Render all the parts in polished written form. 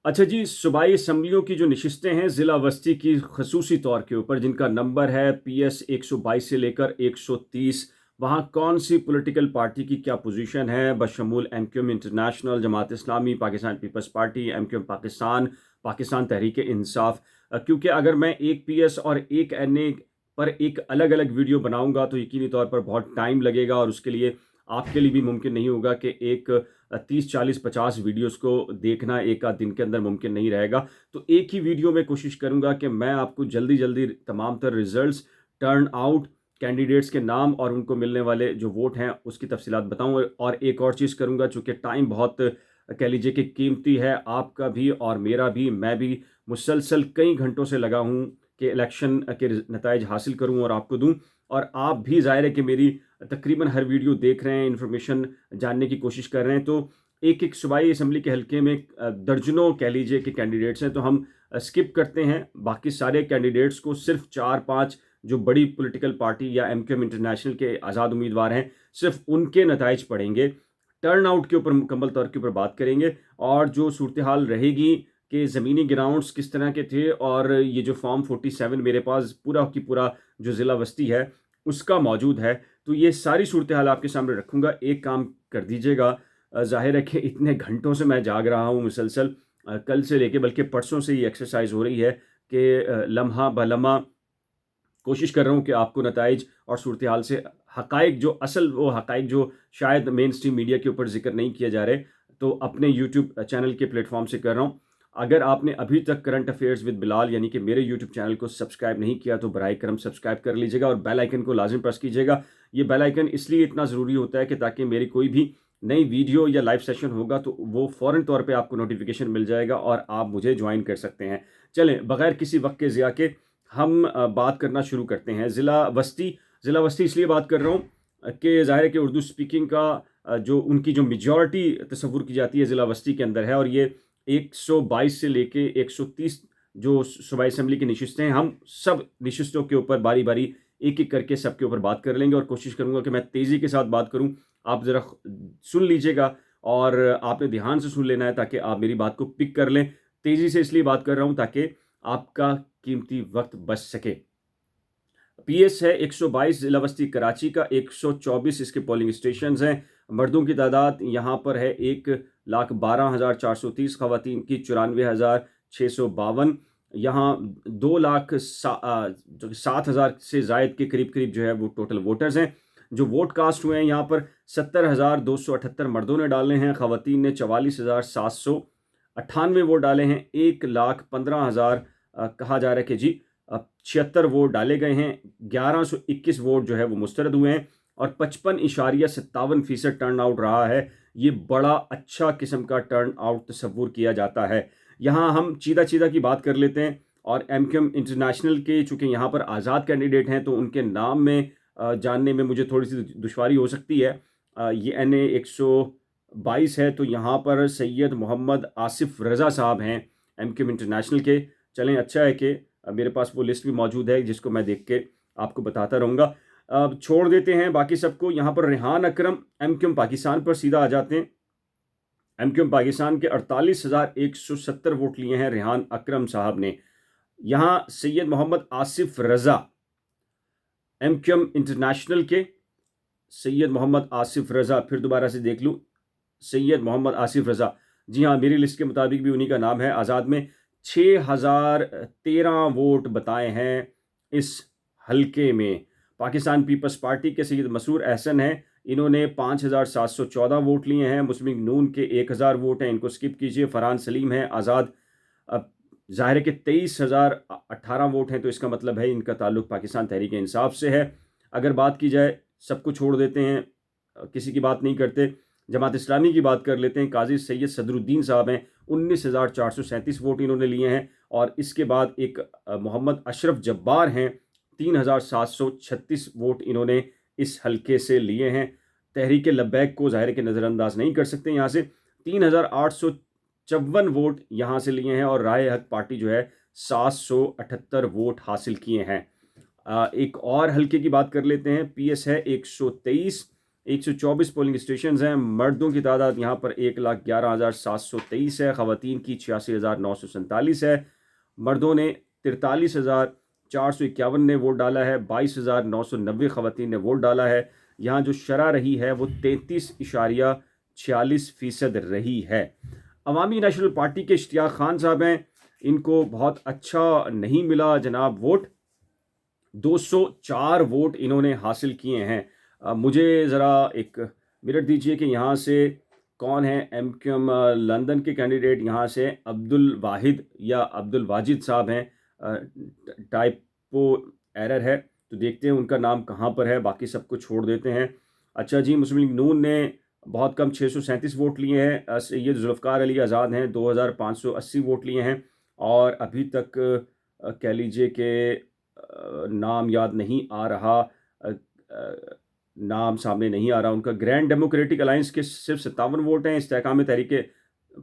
अच्छा जी, सूबाई असम्बलियों की जो नशिस्तें हैं ज़िला वस्ती की खसूसी तौर के ऊपर, जिनका नंबर है PS 122 से लेकर 130, वहाँ कौन सी पॉलिटिकल पार्टी की क्या पोजीशन है बशमूल MQM international, Jamaat Islami, Pakistan Peoples Party, MQM Pakistan, Pakistan Tehreek Insaf. क्योंकि अगर मैं एक PS और एक NA पर एक अलग अलग वीडियो बनाऊंगा तो यकीनी तौर पर बहुत टाइम लगेगा, और उसके लिए आपके लिए भी मुमकिन नहीं होगा कि एक 30 40 50 वीडियोस को देखना एक आध दिन के अंदर मुमकिन नहीं रहेगा। तो एक ही वीडियो में कोशिश करूंगा कि मैं आपको जल्दी जल्दी तमाम तर रिजल्ट्स, टर्न आउट, कैंडिडेट्स के नाम और उनको मिलने वाले जो वोट हैं उसकी तफसीलात बताऊं। और एक और चीज़ करूंगा, चूँकि टाइम बहुत कह लीजिए कि कीमती है, आपका भी और मेरा भी, मैं भी मुसलसल कई घंटों से लगा हूं कि इलेक्शन के नताइज हासिल करूं और आपको दूं। और आप भी ज़ाहिर है कि मेरी तकरीबन हर वीडियो देख रहे हैं, इन्फॉर्मेशन जानने की कोशिश कर रहे हैं। तो एक एक सूबाई असम्बली के हल्के में दर्जनों कह लीजिए कि कैंडिडेट्स हैं, तो हम स्किप करते हैं बाकी सारे कैंडिडेट्स को, सिर्फ 4 5 जो बड़ी पॉलिटिकल पार्टी या MQM इंटरनेशनल के आज़ाद उम्मीदवार हैं, सिर्फ उनके नताइज पढ़ेंगे। टर्न आउट के ऊपर मुकम्मल तौर के ऊपर बात करेंगे, और जो सूरत हाल रहेगी कि ज़मीनी ग्राउंड्स किस तरह के थे, और ये जो फॉर्म 47 मेरे पास पूरा की पूरा जो ज़िला वस्ती है उसका मौजूद है, तो ये सारी सूरत हाल आपके सामने रखूँगा। एक काम कर दीजिएगा, ज़ाहिर है कि इतने घंटों से मैं जाग रहा हूँ मुसलसल, कल से लेके बल्कि परसों से ये एक्सरसाइज हो रही है कि लम्हा ब लम्हा कोशिश कर रहा हूँ कि आपको नताइज और सूरत हाल से हकाइक, जो असल वो हकाइक जो शायद मेन स्ट्रीम मीडिया के ऊपर जिक्र नहीं किया जा रहे, तो अपने यूट्यूब चैनल के प्लेटफॉर्म से कर रहा हूँ। अगर आपने अभी तक करंट अफेयर्स विद बिलाल यानी कि मेरे यूट्यूब चैनल को सब्सक्राइब नहीं किया तो बराए करम सब्सक्राइब कर लीजिएगा और बेल आइकन को लाजिम प्रेस कीजिएगा। ये बेल आइकन इसलिए इतना ज़रूरी होता है कि ताकि मेरी कोई भी नई वीडियो या लाइव सेशन होगा तो वो फ़ौरन तौर पे आपको नोटिफिकेशन मिल जाएगा और आप मुझे ज्वाइन कर सकते हैं। चलें, बगैर किसी वक्त के ज़िया के हम बात करना शुरू करते हैं। ज़िला वस्ती इसलिए बात कर रहा हूँ कि ज़ाहिर है कि उर्दू स्पीकिंग का जो उनकी जो मेजॉरिटी तस्वुर की जाती है ज़िला वस्ती के अंदर है, और ये 122 से लेके 130 जो सूबाई असम्बली की नशिस्तें हैं, हम सब नशिस्तों के ऊपर बारी बारी एक एक करके सबके ऊपर बात कर लेंगे, और कोशिश करूंगा कि मैं तेज़ी के साथ बात करूं। आप ज़रा सुन लीजिएगा, और आपने ध्यान से सुन लेना है ताकि आप मेरी बात को पिक कर लें। तेज़ी से इसलिए बात कर रहा हूं ताकि आपका कीमती वक्त बच सके। PS है 122 ज़िला बस्ती कराची का, 124 इसके पोलिंग स्टेशन हैं। मर्दों की तादाद यहाँ पर है 1,12,430, ख़वातीन की 94,652। यहाँ 2,07,000 से ज़ायद के करीब करीब जो है वो टोटल वोटर्स हैं। जो वोट कास्ट हुए हैं यहाँ पर 70,278 मर्दों ने डाले हैं, ख़वातीन ने 44,798 वोट डाले हैं। 1,15,000 कहा जा रहा है कि जी 76 वोट डाले गए हैं। 1121 वोट जो है वो मुस्तरद हुए हैं, और 55.57% टर्न आउट रहा है। ये बड़ा अच्छा किस्म का टर्न आउट तस्वुर किया जाता है। यहाँ हम चीदा चीदा की बात कर लेते हैं, और MQM इंटरनेशनल के चूँकि यहाँ पर आज़ाद कैंडिडेट हैं तो उनके नाम में जानने में मुझे थोड़ी सी दुश्वारी हो सकती है। ये NA 122 है, तो यहाँ पर सैयद मोहम्मद आसिफ रज़ा साहब हैं MQM इंटरनेशनल के। चलें, अच्छा है कि मेरे पास वो लिस्ट भी मौजूद है जिसको मैं देख के आपको बताता रहूँगा। अब छोड़ देते हैं बाकी सबको। यहाँ पर रेहान अकरम MQM पाकिस्तान पर सीधा आ जाते हैं। MQM पाकिस्तान के 48,170 वोट लिए हैं रेहान अकरम साहब ने। यहाँ सैयद मोहम्मद आसिफ रज़ा MQM इंटरनेशनल के, सैयद मोहम्मद आसिफ रज़ा, फिर दोबारा से देख लूँ, सैयद मोहम्मद आसिफ रज़ा, जी हाँ, मेरी लिस्ट के मुताबिक भी उन्हीं का नाम है। आज़ाद में 6,013 वोट बताए हैं इस हलके में। पाकिस्तान पीपल्स पार्टी के सैयद मसूर अहसन हैं, इन्होंने 5,714 वोट लिए हैं। मुस्लिम लीग नून के 1,000 वोट हैं, इनको स्किप कीजिए। फरहान सलीम है आज़ाद, अब ज़ाहिर है कि 23,018 वोट हैं, तो इसका मतलब है इनका ताल्लुक पाकिस्तान तहरीक इंसाफ से है। अगर बात की जाए, सबको छोड़ देते हैं, किसी की बात नहीं करते, जमात इस्लामी की बात कर लेते हैं। काजी सैयद सदरुद्दीन साहब हैं, 19,437 वोट इन्होंने लिए हैं। और इसके बाद एक मोहम्मद अशरफ जब्बार हैं, 3,736 वोट इन्होंने इस हलके से लिए हैं। तहरीक लब्बैक को ज़ाहिर है कि नज़रअंदाज नहीं कर सकते। यहाँ से 3,854 वोट यहाँ से लिए हैं, और राय हक पार्टी जो है 778 वोट हासिल किए हैं। एक और हल्के की बात कर लेते हैं। PS है 123, 124 पोलिंग स्टेशन हैं। मर्दों की तादाद यहाँ पर 1,11,723 है, ख़वातीन की 86,947 है। मर्दों ने 43,451 ने वोट डाला है, 22,990 ख़वातीन ने वोट डाला है। यहाँ जो शरह रही है वो 33.46% रही है। अवामी नेशनल पार्टी के इश्तियाक खान साहब हैं, इनको बहुत अच्छा नहीं मिला जनाब वोट, 204 वोट इन्होंने हासिल किए हैं। मुझे ज़रा एक मिनट दीजिए कि यहाँ से कौन है एमक्यूएम लंदन के कैंडिडेट। यहाँ से अब्दुल वाहिद या अब्दुल वाजिद साहब हैं, टाइपो एरर है, तो देखते हैं उनका नाम कहाँ पर है, बाकी सबको छोड़ देते हैं। अच्छा जी, मुस्लिम लीग नून ने बहुत कम 637 वोट लिए हैं। सैयद जुल्फ़कार अली आज़ाद हैं, 2580 वोट लिए हैं। और अभी तक कह लीजिए कि नाम याद नहीं आ रहा, नाम सामने नहीं आ रहा उनका। ग्रैंड डेमोक्रेटिक अलायंस के सिर्फ 57 वोट हैं। इस्तेहकाम तहरीक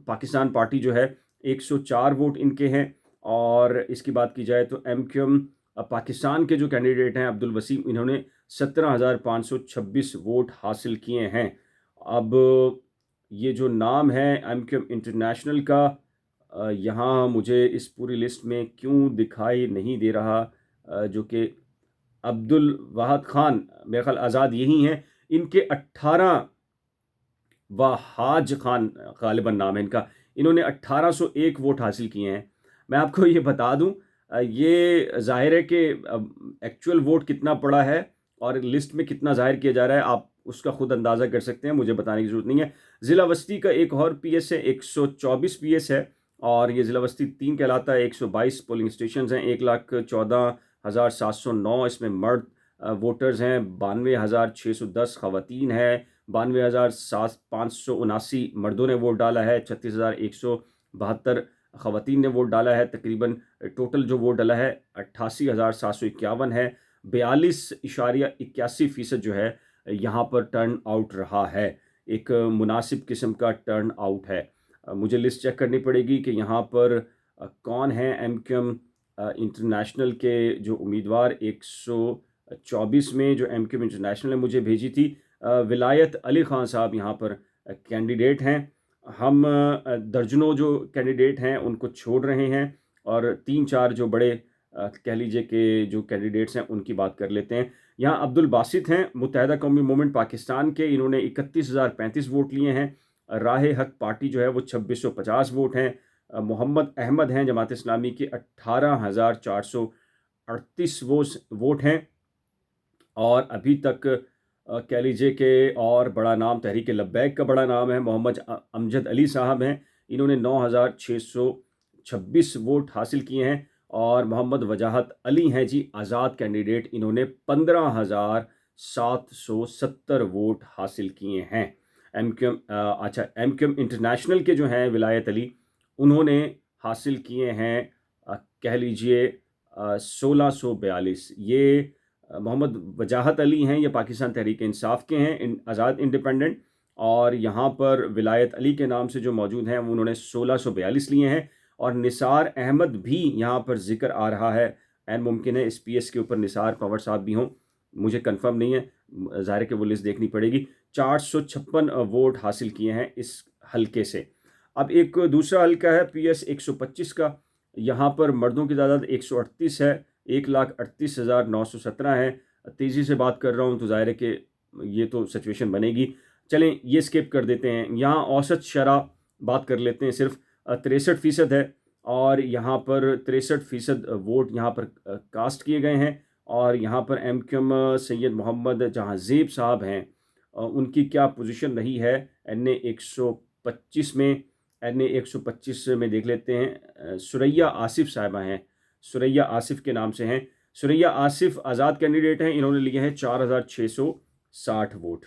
पाकिस्तान पार्टी जो है 104 वोट इनके हैं। और इसकी बात की जाए तो एमक्यूएम पाकिस्तान के जो कैंडिडेट हैं अब्दुल वसीम, इन्होंने 17,526 वोट हासिल किए हैं। अब ये जो नाम है एमक्यूएम इंटरनेशनल का, यहाँ मुझे इस पूरी लिस्ट में क्यों दिखाई नहीं दे रहा, जो कि अब्दुल वाहद खान, मेरे ख्याल आज़ाद यही हैं। इनके 18 वहाज खान गालिबन नाम है इनका, इन्होंने 1801 वोट हासिल किए हैं। मैं आपको ये बता दूं, ये ज़ाहिर है कि एक्चुअल वोट कितना पड़ा है और लिस्ट में कितना ज़ाहिर किया जा रहा है, आप उसका खुद अंदाज़ा कर सकते हैं, मुझे बताने की ज़रूरत नहीं है। ज़िला वस्ती का एक और पीएस है, 124 पीएस है, और ये ज़िला वस्ती 3 कहलाता है। 122 पोलिंग स्टेशन हैं, 1,14,709 इसमें मर्द वोटर्स हैं, 92,610 ख़वातीन हैं, 92,579 मर्दों ने वोट डाला है, 36,172 ख़वातीन ने वोट डाला है। तकरीबन टोटल जो वोट डाला है 88,751 है। 42.81% जो है यहाँ पर टर्न आउट रहा है, एक मुनासिब किस्म का टर्न आउट है। मुझे लिस्ट चेक करनी पड़ेगी कि यहाँ पर कौन है एमक्यूएम इंटरनेशनल के जो उम्मीदवार। 124 में जो एमक्यूएम इंटरनेशनल ने मुझे भेजी थी, विलायत अली ख़ान साहब यहाँ पर कैंडिडेट हैं। हम दर्जनों जो कैंडिडेट हैं उनको छोड़ रहे हैं और 3-4 जो बड़े कह लीजिए कि जो कैंडिडेट्स हैं उनकी बात कर लेते हैं। यहाँ अब्दुल बासित हैं, मुत्तहिदा कौमी मूवमेंट पाकिस्तान के, इन्होंने 31,035 वोट लिए हैं। राह हक पार्टी जो है वो 2650 वोट हैं। मोहम्मद अहमद हैं, जमात इस्लामी के 18,438 वोट हैं। और अभी तक कह लीजिए कि और बड़ा नाम तहरीक लब्बैक का बड़ा नाम है, मोहम्मद अमजद अली साहब हैं, इन्होंने 9,626 वोट हासिल किए हैं। और मोहम्मद वजाहत अली हैं जी आज़ाद कैंडिडेट, इन्होंने 15,770 वोट हासिल किए हैं। एमक्यूएम एमक्यूएम इंटरनेशनल के जो हैं विलायत अली, उन्होंने हासिल किए हैं कह लीजिए 1642। ये मोहम्मद वजाहत अली हैं, ये पाकिस्तान तहरीक इंसाफ के हैं, आज़ाद इंडिपेंडेंट। और यहाँ पर विलायत अली के नाम से जो मौजूद हैं वो उन्होंने 1642 लिए हैं। और निसार अहमद भी यहाँ पर जिक्र आ रहा है, एन मुमकिन है इस पीएस के ऊपर निसार पंवर साहब भी हों, मुझे कंफर्म नहीं है, ज़ाहिर के वो लिस्ट देखनी पड़ेगी। 456 वोट हासिल किए हैं इस हल्के से। अब एक दूसरा हल्का है पीएस 125 का, यहाँ पर मर्दों की तादाद 138 है, 1,38,917 है। तेज़ी से बात कर रहा हूँ तो ज़ाहिर है कि ये तो सिचुएशन बनेगी, चलें ये स्किप कर देते हैं। यहाँ औसत शरह बात कर लेते हैं, सिर्फ 63% है। और यहाँ पर 63% वोट यहाँ पर कास्ट किए गए हैं। और यहाँ पर एमक्यूएम सैयद मोहम्मद जहांज़ेब साहब हैं, उनकी क्या पोजीशन रही है NA 125 में। NA 125 में देख लेते हैं, सुरैया आसिफ साहिबा हैं, सुरैया आसिफ के नाम से हैं। सुरैया आसिफ आज़ाद कैंडिडेट हैं, इन्होंने लिए हैं 4,660 वोट।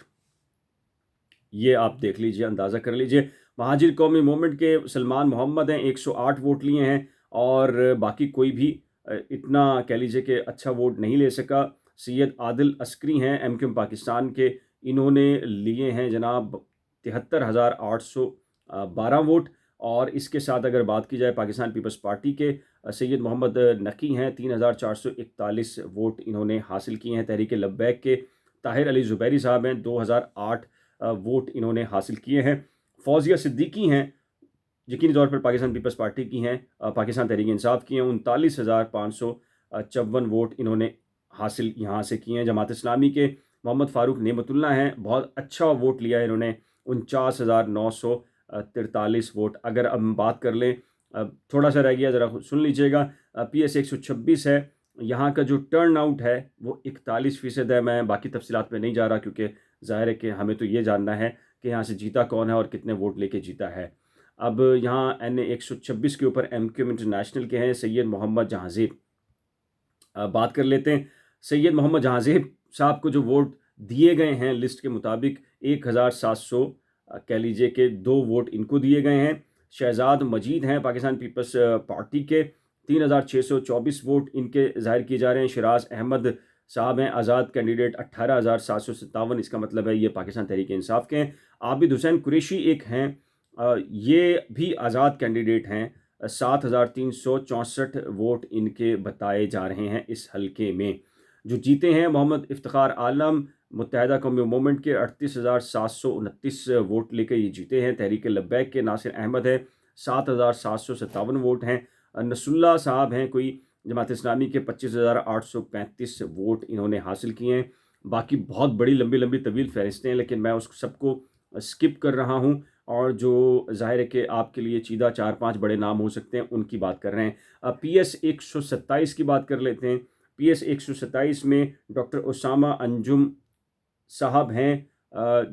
ये आप देख लीजिए, अंदाज़ा कर लीजिए। महाजिर कौमी मूवमेंट के सलमान मोहम्मद हैं, 108 वोट लिए हैं। और बाकी कोई भी इतना कह लीजिए कि अच्छा वोट नहीं ले सका। सैयद आदिल अस्करी हैं एमक्यूएम पाकिस्तान के, इन्होंने लिए हैं जनाब 73,812 वोट। और इसके साथ अगर बात की जाए पाकिस्तान पीपल्स पार्टी के, सैयद मोहम्मद नकी हैं, 3,441 वोट इन्होंने हासिल किए हैं। तहरीक लब्बैक के ताहिर अली ज़ुबैरी साहब हैं, 2008 वोट इन्होंने हासिल किए हैं। फौजिया सिद्दीकी हैं, यकीनी तौर पर पाकिस्तान पीपल्स पार्टी की हैं, पाकिस्तान तहरीक इंसाफ की हैं, 39,554 वोट इन्होंने हासिल यहाँ से किए हैं। जमात इस्लामी के मोहम्मद फ़ारूक नेमतुल्ला हैं, बहुत अच्छा वोट लिया है इन्होंने, 49,943 वोट। अगर अब हम बात कर लें, थोड़ा सा रह गया, ज़रा सुन लीजिएगा, PS 126 है, यहाँ का जो टर्न आउट है वो 41% है। मैं बाकी तफसीलात पे नहीं जा रहा क्योंकि ज़ाहिर है कि हमें तो ये जानना है कि यहाँ से जीता कौन है और कितने वोट लेके जीता है। अब यहाँ NA 126 के ऊपर MQM इंटरनेशनल के हैं सैयद मोहम्मद जहांज़ेब। बात कर लेते हैं, सैयद मोहम्मद जहांज़ेब साहब को जो वोट दिए गए हैं लिस्ट के मुताबिक 1700 कह लीजिए कि 2 वोट इनको दिए गए हैं। शहजाद मजीद हैं पाकिस्तान पीपल्स पार्टी के, 3624 वोट इनके ज़ाहिर किए जा रहे हैं। शराज अहमद साहब हैं आज़ाद कैंडिडेट, 18,757, इसका मतलब है ये पाकिस्तान तहरीक इंसाफ के हैं। आबिद हुसैन कुरैशी एक हैं, ये भी आज़ाद कैंडिडेट हैं, 7,364 वोट इनके बताए जा रहे हैं इस हलके में। जो जीते हैं मोहम्मद इफ्तिखार आलम मुत्तहदा कौमी मूवमेंट के, 38,729 वोट लेकर ये जीते हैं। तहरीक लब्बैक के नासिर अहमद है, 7,757 वोट हैं। नसरुल्लाह साहब हैं कोई जमात इस्लामी के, 25,835 वोट इन्होंने हासिल किए हैं। बाकी बहुत बड़ी लंबी लंबी तवील फहरिस्तें हैं, लेकिन मैं उस सबको स्किप कर रहा हूँ, और जो ज़ाहिर है कि आपके लिए चीदा 4-5 बड़े नाम हो सकते हैं उनकी बात कर रहे हैं। अब PS 127 की बात कर लेते हैं। PS 127 में डॉक्टर उसामा अंजुम साहब हैं,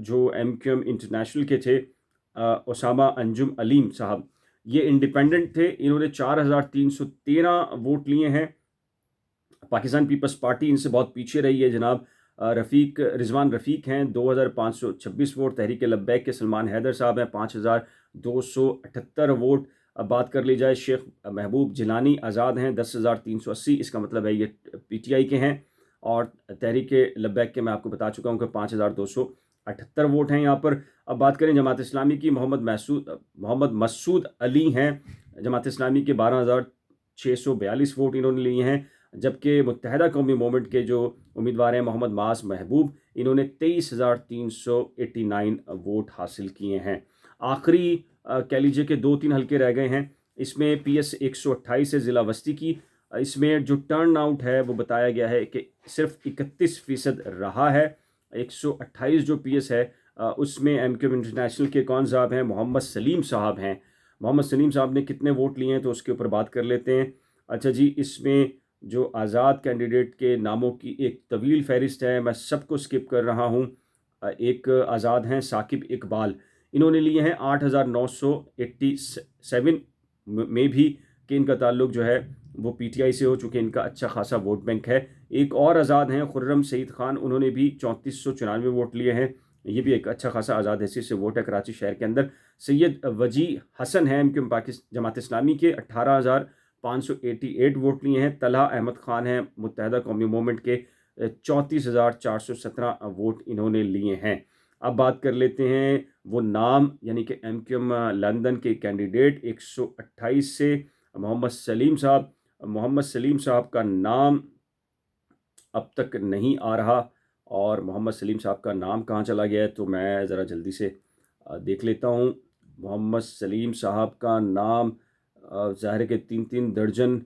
जो MQM इंटरनेशनल के थे, उसामा अंजुम अलीम साहब, ये इंडिपेंडेंट थे, इन्होंने 4,313 वोट लिए हैं। पाकिस्तान पीपल्स पार्टी इनसे बहुत पीछे रही है जनाब। रिजवान रफ़ीक हैं, 2,526 वोट। तहरीक लब्बैक के सलमान हैदर साहब हैं, 5,278 वोट। अब बात कर ली जाए, शेख महबूब जिलानी आज़ाद हैं, 10,380, इसका मतलब है ये PTI के हैं। और तहरीक लब्बैक के मैं आपको बता चुका हूँ कि 5,278 वोट हैं यहाँ पर। अब बात करें जमात इस्लामी की, मोहम्मद मसूद अली हैं जमात इस्लामी के, 12,642 वोट इन्होंने लिए हैं। जबकि मुत्तहदा कौमी मूवमेंट के जो उम्मीदवार हैं मोहम्मद मास महबूब, इन्होंने 23,389 वोट हासिल किए हैं। आखिरी कह लीजिए कि 2-3 हल्के रह गए हैं। इसमें PS 128 है ज़िला वस्ती की, इसमें जो टर्न आउट है वो बताया गया है कि सिर्फ 31% रहा है। 128 जो PS है उसमें MQM इंटरनेशनल के कौन साहब हैं, मोहम्मद सलीम साहब हैं। मोहम्मद सलीम साहब ने कितने वोट लिए हैं तो उसके ऊपर बात कर लेते हैं। अच्छा जी, इसमें जो आज़ाद कैंडिडेट के नामों की एक तवील फहरिस्त है, मैं सबको स्किप कर रहा हूँ। एक आज़ाद हैं साकिब इकबाल, इन्होंने लिए हैं 8,987 में भी, कि इनका ताल्लुक जो है वो PTI से हो, चूँकि इनका अच्छा खासा वोट बैंक है। एक और आज़ाद हैं खुर्रम सईद खान, उन्होंने भी 3494 वोट लिए हैं, ये भी एक अच्छा खासा आज़ाद हैसियत से वोट है कराची शहर के अंदर। सैयद वजी हसन हैं MQM पाकिस्तान जमात इस्लामी के, 18,588 वोट लिए हैं। तलहा अहमद ख़ान हैं मुत्तहदा कौमी मूवमेंट के, 34,417 वोट इन्होंने लिए हैं। अब बात कर लेते हैं वो नाम, यानी कि MQM लंदन के कैंडिडेट 128 से मोहम्मद सलीम साहब। मोहम्मद सलीम साहब का नाम अब तक नहीं आ रहा, और मोहम्मद सलीम साहब का नाम कहाँ चला गया है तो मैं ज़रा जल्दी से देख लेता हूँ। मोहम्मद सलीम साहब का नाम ज़ाहिर है कि 3-3 दर्जन,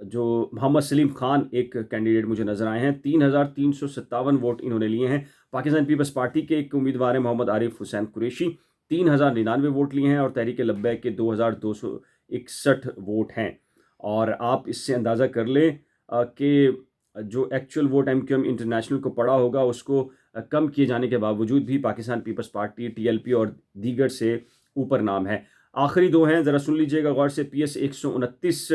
जो मोहम्मद सलीम खान एक कैंडिडेट मुझे नज़र आए हैं, 3,357 वोट इन्होंने लिए हैं। पाकिस्तान पीपल्स पार्टी के एक उम्मीदवार हैं मोहम्मद आरिफ हुसैन कुरैशी, 3,099 वोट लिए हैं, और तहरीक लब्बैक के 2,261 वोट हैं। और आप इससे अंदाज़ा कर लें कि जो एक्चुअल वोट MQM इंटरनेशनल को पड़ा होगा उसको कम किए जाने के बावजूद भी पाकिस्तान पीपल्स पार्टी, TLP और दीगर से ऊपर नाम है। आखिरी 2 हैं, ज़रा सुन लीजिएगा गौर से। PS 129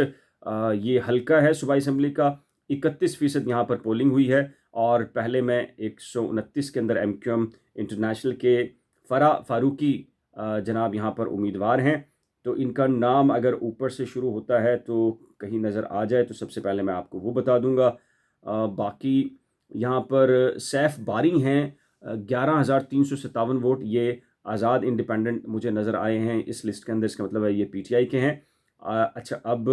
ये हल्का है सूबाई असम्बली का, 31% यहाँ पर पोलिंग हुई है। और पहले में 129 के अंदर MQM इंटरनेशनल के फ़रा फ़ारूकी जनाब यहाँ पर उम्मीदवार हैं। तो इनका नाम अगर ऊपर से शुरू होता है तो कहीं नज़र आ जाए तो सबसे पहले मैं आपको वो बता दूंगा। बाकी यहाँ पर सैफ बारी हैं, 11,357 वोट, ये आज़ाद इंडिपेंडेंट मुझे नज़र आए हैं इस लिस्ट के अंदर, इसका मतलब है ये PTI के हैं। अच्छा, अब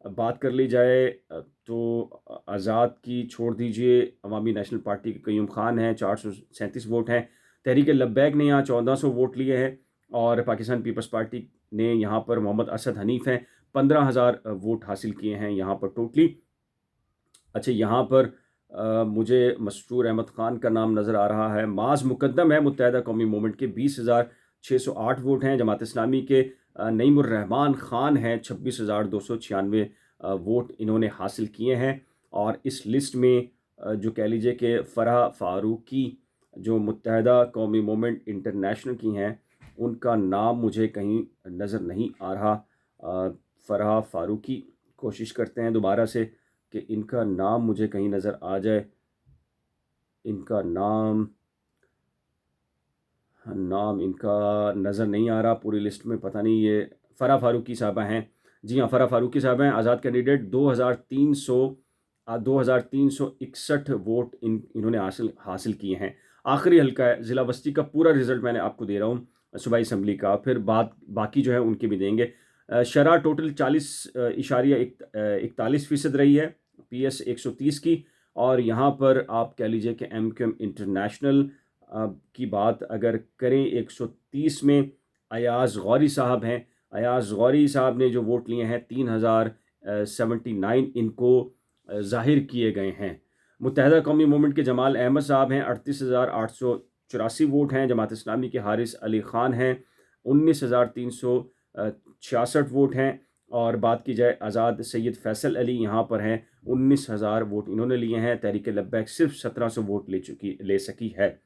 बात कर ली जाए तो आज़ाद की छोड़ दीजिए, अवामी नेशनल पार्टी के कयूम खान हैं, 437 वोट हैं। तहरीक लब्बैक ने यहाँ 1400 वोट लिए हैं और पाकिस्तान पीपल्स पार्टी ने यहाँ पर मोहम्मद असद हनीफ़ हैं, 15,000 वोट हासिल किए हैं यहाँ पर टोटली। अच्छा, यहाँ पर मुझे मसरूर अहमद ख़ान का नाम नज़र आ रहा है। माज़ मुक़द्दम है मुत्तहिदा कौमी मूवमेंट के, 20,608 वोट हैं। जमात इस्लामी के नईमुर रहमान ख़ान हैं, 26,296 वोट इन्होंने हासिल किए हैं। और इस लिस्ट में जो कह लीजिए कि फ़रहा फ़ारूकी जो मुत्तहिदा कौमी मूवमेंट इंटरनेशनल की हैं, उनका नाम मुझे कहीं नज़र नहीं आ रहा। फ़रहा फ़ारूकी, कोशिश करते हैं दोबारा से कि इनका नाम मुझे कहीं नज़र आ जाए। इनका नाम नाम इनका नज़र नहीं आ रहा पूरी लिस्ट में, पता नहीं ये फ़रहा फ़ारूकी साहबा हैं। जी हाँ, फ़रहा फ़ारूकी साहबा हैं, आज़ाद कैंडिडेट। 2361 वोट इन्होंने हासिल किए हैं। आखिरी हल्का है ज़िला बस्ती का, पूरा रिज़ल्ट मैंने आपको दे रहा हूँ सूबाई असम्बली का, फिर बाकी जो है उनके भी देंगे। शरह टोटल 40.41% रही है PS 130 की। और यहाँ पर आप कह लीजिए कि MQM इंटरनेशनल की बात अगर करें, 130 में अयाज़ गौरी साहब हैं। अयाज़ गौरी साहब ने जो वोट लिए हैं 3079 इनको ज़ाहिर किए गए हैं। मुत्तहिदा कौमी मूवमेंट के जमाल अहमद साहब हैं, 38,884 वोट हैं। जमात इस्लामी के हारिस अली ख़ान हैं, 19,366 वोट हैं। और बात की जाए आज़ाद सैयद फैसल अली यहाँ पर हैं, 19,000 वोट इन्होंने लिए हैं। तहरीक लब्बैक सिर्फ 1700 वोट ले सकी है।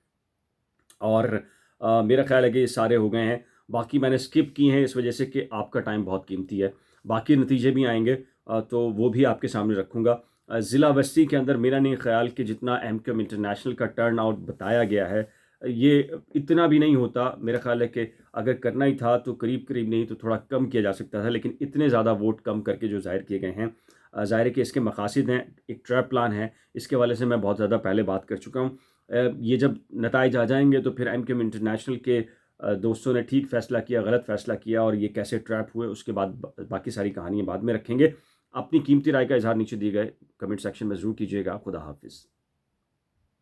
और मेरा ख़्याल है कि ये सारे हो गए हैं। बाकी मैंने स्किप किए हैं इस वजह से कि आपका टाइम बहुत कीमती है। बाकी नतीजे भी आएँगे तो वो भी आपके सामने रखूँगा। ज़िला बस्ती के अंदर मेरा नहीं ख़्याल कि जितना MQM इंटरनेशनल का टर्न आउट बताया गया है, ये इतना भी नहीं होता। मेरा ख़्याल है कि अगर करना ही था तो करीब-करीब नहीं तो थोड़ा कम किया जा सकता था, लेकिन इतने ज़्यादा वोट कम करके जो ज़ाहिर किए गए हैं, ज़ाहिर है कि इसके मकासद हैं, एक ट्रैप प्लान है। इसके हवाले से मैं बहुत ज़्यादा पहले बात कर चुका हूँ। ये जब नताइज आ जाएँगे तो फिर MQM इंटरनेशनल के दोस्तों ने ठीक फ़ैसला किया, गलत फ़ैसला किया और ये कैसे ट्रैप हुए, उसके बाद बाकी सारी कहानियाँ बाद में रखेंगे। अपनी कीमती राय का इज़हार नीचे दिए गए कमेंट सेक्शन में ज़रूर कीजिएगा। खुदा हाफ़िज़।